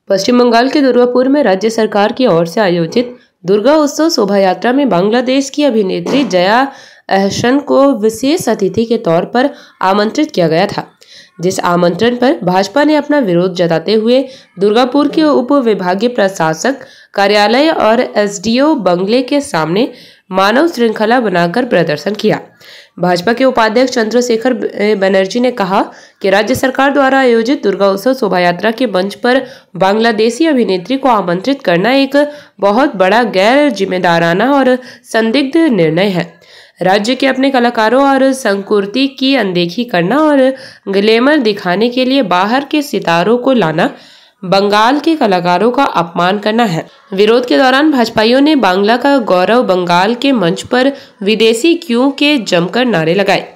पश्चिम बंगाल के दुर्गापुर में राज्य सरकार की ओर से आयोजित दुर्गा उत्सव शोभा यात्रा में बांग्लादेश की अभिनेत्री जया अहसन को विशेष अतिथि के तौर पर आमंत्रित किया गया था, जिस आमंत्रण पर भाजपा ने अपना विरोध जताते हुए दुर्गापुर के उप विभागीय प्रशासक कार्यालय और एसडीओ बंगले के सामने मानव श्रृंखला बनाकर प्रदर्शन किया। भाजपा के उपाध्यक्ष चंद्रशेखर बनर्जी ने कहा कि राज्य सरकार द्वारा आयोजित दुर्गा उत्सव शोभा यात्रा के मंच पर बांग्लादेशी अभिनेत्री को आमंत्रित करना एक बहुत बड़ा गैर जिम्मेदाराना और संदिग्ध निर्णय है। राज्य के अपने कलाकारों और संस्कृति की अनदेखी करना और ग्लैमर दिखाने के लिए बाहर के सितारों को लाना बंगाल के कलाकारों का अपमान करना है। विरोध के दौरान भाजपाइयों ने बांग्ला का गौरव बंगाल के मंच पर विदेशी क्यों के जमकर नारे लगाए।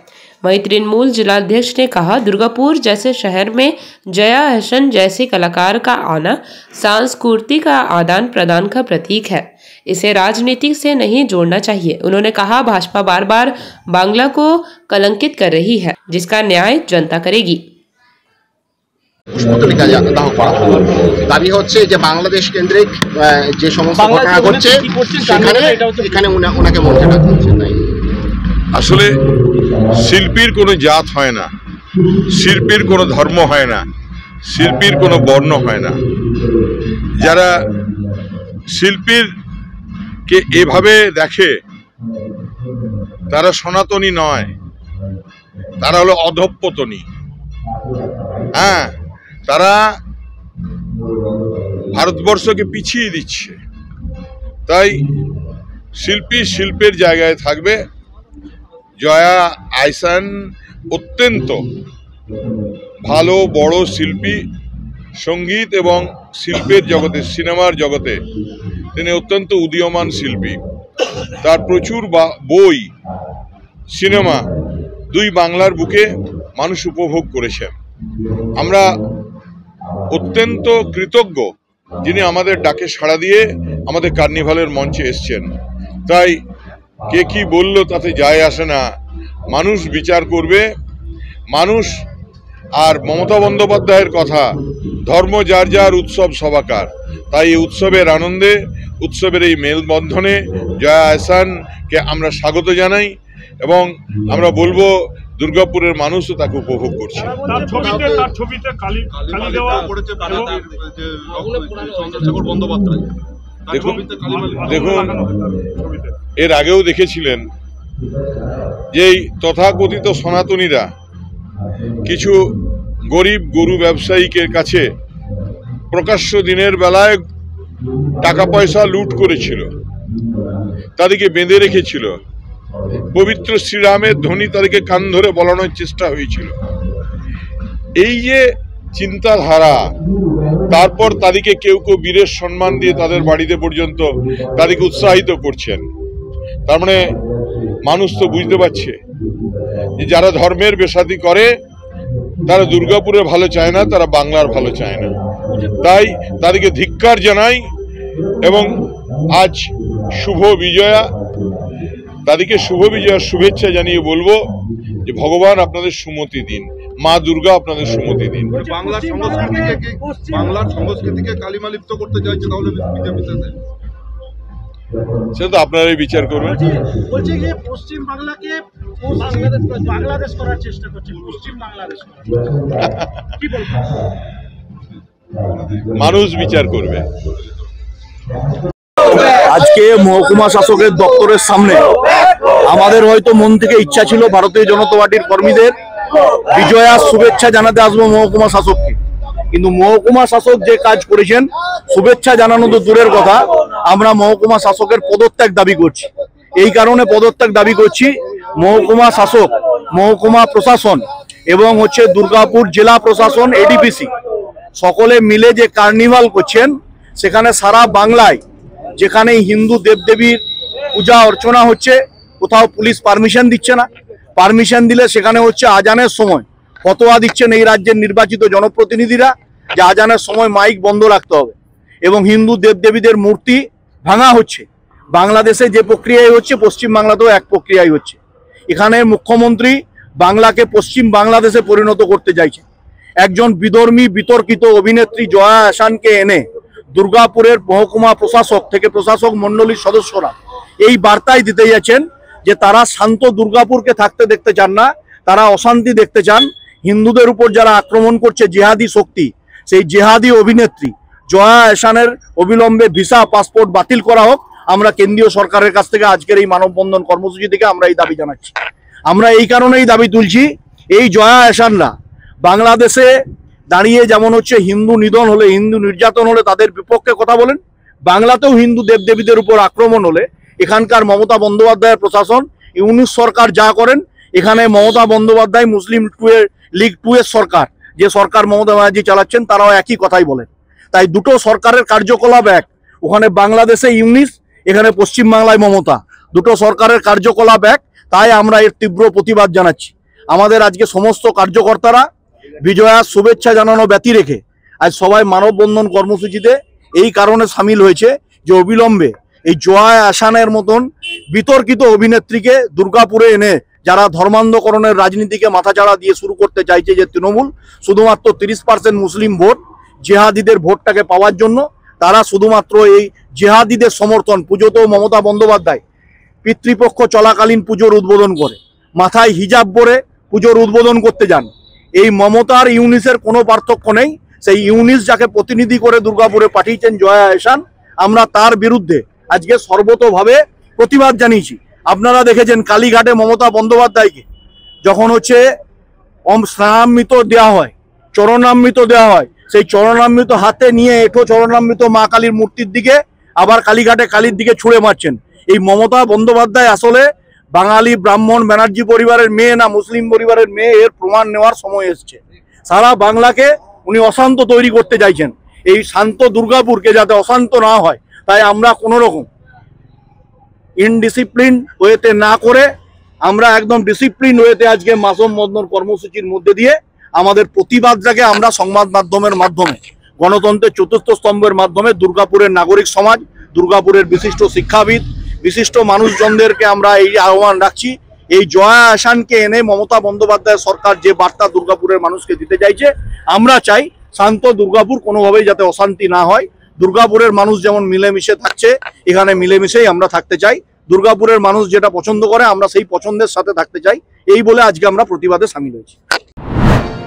वहीं तृणमूल जिलाध्यक्ष ने कहा, दुर्गापुर जैसे शहर में जया अहसन जैसे कलाकार का आना संस्कृति का आदान प्रदान का प्रतीक है, इसे राजनीति से नहीं जोड़ना चाहिए। उन्होंने कहा, भाजपा बार बार बांग्ला को कलंकित कर रही है, जिसका न्याय जनता करेगी। দাবি হচ্ছে যে বাংলাদেশ কেন্দ্রিক যে সমস্ত ঘটনা ঘটছে সেখানে ওনাকে মঞ্চে ডাকা হচ্ছে। আসলে শিল্পীর কোনো জাত হয় না, শিল্পীর কোনো ধর্ম হয় না, শিল্পীর কোনো বর্ণ হয় না। যারা শিল্পীর কে এভাবে দেখে তারা সনাতনী নয়, তারা হলো অধঃপতনী। হ্যাঁ, তারা ভারতবর্ষকে পিছিয়ে দিচ্ছে। তাই শিল্পী শিল্পের জায়গায় থাকবে। জয়া আহসান অত্যন্ত ভালো বড় শিল্পী, সঙ্গীত এবং শিল্পের জগতে, সিনেমার জগতে তিনি অত্যন্ত উদীয়মান শিল্পী। তার প্রচুর বই, সিনেমা দুই বাংলার বুকে মানুষ উপভোগ করেছেন। আমরা অত্যন্ত কৃতজ্ঞ যিনি আমাদের ডাকে সাড়া দিয়ে আমাদের কার্নিভালের মঞ্চে এসছেন। তাই কে কি বলল তাতে যায় আসে না, মানুষ বিচার করবে। মানুষ আর মমতা বন্দ্যোপাধ্যায়ের কথা, ধর্ম যার যার উৎসব সবাকার। তাই এই উৎসবের আনন্দে, উৎসবের এই মেলবন্ধনে জয়া আহসানকে আমরা স্বাগত জানাই এবং আমরা বলবো দুর্গাপুরের মানুষও তাকে উপভোগ করছে। দেখুন, এর আগেও দেখেছিলেন যে এই তথাকথিত সনাতনীরা কিছু গরিব গরু ব্যবসায়ীকের কাছে প্রকাশ্য দিনের বেলায় টাকা পয়সা লুট করেছিল, তাদেরকে বেঁধে রেখেছিল। পবিত্র শ্রীরামের ধ্বনি তাদেরকে কান ধরে বলানোর চেষ্টা হয়েছিল। এই যে চিন্তাধারা, তারপর তাদেরকে কেউ কেউ বীরের সম্মান দিয়ে তাদের বাড়িতে পর্যন্ত তাদেরকে উৎসাহিত করছেন। তার মানে মানুষ তো বুঝতে পারছে যে যারা ধর্মের বেশাতি করে তারা দুর্গাপুরের ভালো চায় না, তারা বাংলার ভালো চায় না। তাই তাদেরকে ধিক্কার জানাই এবং আজ শুভ বিজয়া, তাদেরকে শুভ বিজয়ার শুভেচ্ছা জানিয়ে বলবো যে ভগবান আপনাদের সুমতি দিন, মা দুর্গা আপনাদের সুমতি দিন। বাংলার সংস্কৃতিকে কালিমালিপ্ত করতে চাইছে, তাহলে সে তো আপনারাই বিচার করবেন। বলছে যে পশ্চিম বাংলাকে বাংলাদেশ করার চেষ্টা করছে, পশ্চিম বাংলাদেশ কি বলবেন? মানুষ বিচার করবে। আজকে মহকুমা শাসকের দপ্তরের সামনে আমাদের হয়তো মন থেকে ইচ্ছা ছিল ভারতীয় জনতা পার্টির কর্মীদের বিজয়ার শুভেচ্ছা জানাতে আসবো মহকুমা শাসককে, কিন্তু মহকুমা শাসক যে কাজ করেছেন, শুভেচ্ছা জানানো তো দূরের কথা, আমরা মহকুমা শাসকের পদত্যাগ দাবি করছি। এই কারণে পদত্যাগ দাবি করছি, মহকুমা শাসক, মহকুমা প্রশাসন এবং দুর্গাপুর জেলা প্রশাসন, এডিপিসি সকলে মিলে যে কার্নিভাল করছেন, সেখানে সারা বাংলায় যেখানে হিন্দু দেবদেবীর পূজা অর্চনা হচ্ছে, কোথাও পুলিশ পারমিশন দিচ্ছে না। পারমিশন দিলে সেখানে আজানের সময় ফতোয়া দিচ্ছেন এই রাজ্যের নির্বাচিত জনপ্রতিনিধিরা যে আজানের সময় মাইক বন্ধ রাখতে হবে, এবং হিন্দু দেবদেবীদের মূর্তি ভাঙা হচ্ছে। বাংলাদেশে যে প্রক্রিয়ায় হচ্ছে, পশ্চিম বাংলাতেও এক প্রক্রিয়ায় হচ্ছে। এখানে মুখ্যমন্ত্রী বাংলাকে পশ্চিম বাংলাদেশে পরিণত করতে চাইছেন একজন বিধর্মী বিতর্কিত অভিনেত্রী জয়া আহসানকে এনে দুর্গাপুরের মহকুমা প্রশাসক থেকে প্রশাসক মণ্ডলীর সদস্যরা এই বার্তাই দিতে যাচ্ছেন যে তারা শান্ত দুর্গাপুরকে থাকতে দেখতে চান না, তারা অশান্তি দেখতে চান। হিন্দুদের উপর যারা আক্রমণ করছে জিহাদি শক্তি, সেই জিহাদি অভিনেত্রী জয়া আহসানের অবিলম্বে ভিসা পাসপোর্ট বাতিল করা হোক। আমরা কেন্দ্রীয় সরকারের কাছ থেকে আজকের এই মানববন্ধন কর্মসূচি থেকে আমরা এই দাবি জানাচ্ছি। আমরা এই কারণেই দাবি তুলছি, এই জয়া আহসানরা বাংলাদেশে দাঁড়িয়ে যেমন হচ্ছে হিন্দু নিধন হলে, হিন্দু নির্যাতন হলে তাদের বিপক্ষে কথা বলেন, বাংলাতেও হিন্দু দেবদেবীদের উপর আক্রমণ হলে এখানকার মমতা বন্দ্যোপাধ্যায়ের প্রশাসন, ইউনিশ সরকার যা করেন, এখানে মমতা বন্দ্যোপাধ্যায় মুসলিম লীগ 2 এর সরকার, যে সরকার মমতা ব্যানার্জি চালাচ্ছেন, তারাও একই কথাই বলেন। তাই দুটো সরকারের কার্যকলাপ এক, ওখানে বাংলাদেশে ইউনিশ, এখানে পশ্চিমবাংলায় মমতা, দুটো সরকারের কার্যকলাপ এক। তাই আমরা এর তীব্র প্রতিবাদ জানাচ্ছি। আমাদের আজকে সমস্ত কার্যকর্তারা বিজয়ার শুভেচ্ছা জানানো ব্যতি রেখে আজ সবাই মানববন্ধন কর্মসূচিতে এই কারণে সামিল হয়েছে যে অবিলম্বে এই জয়া আহসানের মতন বিতর্কিত অভিনেত্রীকে দুর্গাপুরে এনে যারা ধর্মান্ধকরণের রাজনীতিকে মাথাচাড়া দিয়ে শুরু করতে চাইছে, যে তৃণমূল শুধুমাত্র 30% মুসলিম ভোট, জেহাদিদের ভোটটাকে পাওয়ার জন্য, তারা শুধুমাত্র এই জেহাদিদের সমর্থন। পুজোতেও মমতা বন্দ্যোপাধ্যায় পিতৃপক্ষ চলাকালীন পুজোর উদ্বোধন করে, মাথায় হিজাব পরে পুজোর উদ্বোধন করতে যান। এই মমতার ইউনিসের কোনো পার্থক্য নেই। সেই ইউনিস যাকে প্রতিনিধি করে দুর্গাপুরে পাঠিয়েছেন জয়া আহসান, আমরা তার বিরুদ্ধে আজকে সর্বতোভাবে প্রতিবাদ জানিয়েছি। আপনারা দেখেছেন কালীঘাটে মমতা বন্দ্যোপাধ্যায়কে যখন হচ্ছে স্নানামৃত দেওয়া হয়, চরণামৃত দেওয়া হয়, সেই চরণামৃত হাতে নিয়ে এঠো চরণামৃত মা কালীর মূর্তির দিকে, আবার কালীঘাটে কালীর দিকে ছুঁড়ে মারছেন। এই মমতা বন্দ্যোপাধ্যায় আসলে বাঙালি ব্রাহ্মণ ব্যানার্জি পরিবারের মেয়ে না মুসলিম পরিবারের মেয়ে, এর প্রমাণ নেওয়ার সময় এসছে। সারা বাংলাকে উনি অশান্ত তৈরি করতে চাইছেন। এই শান্ত দুর্গাপুরকে যাতে অশান্ত না হয়, তাই আমরা কোনো রকম ইনডিসিপ্লিন ওয়েতে না করে আমরা একদম ডিসিপ্লিন ওয়েতে আজকে মানববন্ধন কর্মসূচির মধ্যে দিয়ে আমাদের প্রতিবাদটাকে আমরা সংবাদ মাধ্যমের মাধ্যমে, গণতন্ত্রের চতুর্থ স্তম্ভের মাধ্যমে দুর্গাপুরের নাগরিক সমাজ, দুর্গাপুরের বিশিষ্ট শিক্ষাবিদ, বিশিষ্ট মানুষজনদেরকে আমরা এই আহ্বান রাখছি। এই জয়া আহসানকে এনে মমতা বন্দ্যোপাধ্যায় সরকার যে বার্তা দুর্গাপুরের মানুষকে দিতে চাইছে, আমরা চাই শান্ত দুর্গাপুর কোনোভাবেই যাতে অশান্তি না হয়। দুর্গাপুরের মানুষ যেমন মিলেমিশে থাকছে, এখানে মিলেমিশেই আমরা থাকতে চাই। দুর্গাপুরের মানুষ যেটা পছন্দ করে, আমরা সেই পছন্দের সাথে থাকতে চাই। এই বলে আজকে আমরা প্রতিবাদে সামিল হয়েছি।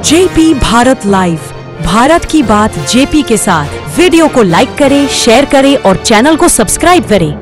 जेपी भारत लाइव, भारत की बात जेपी के साथ। वीडियो को लाइक करें, शेयर करें और चैनल को सब्सक्राइब करें।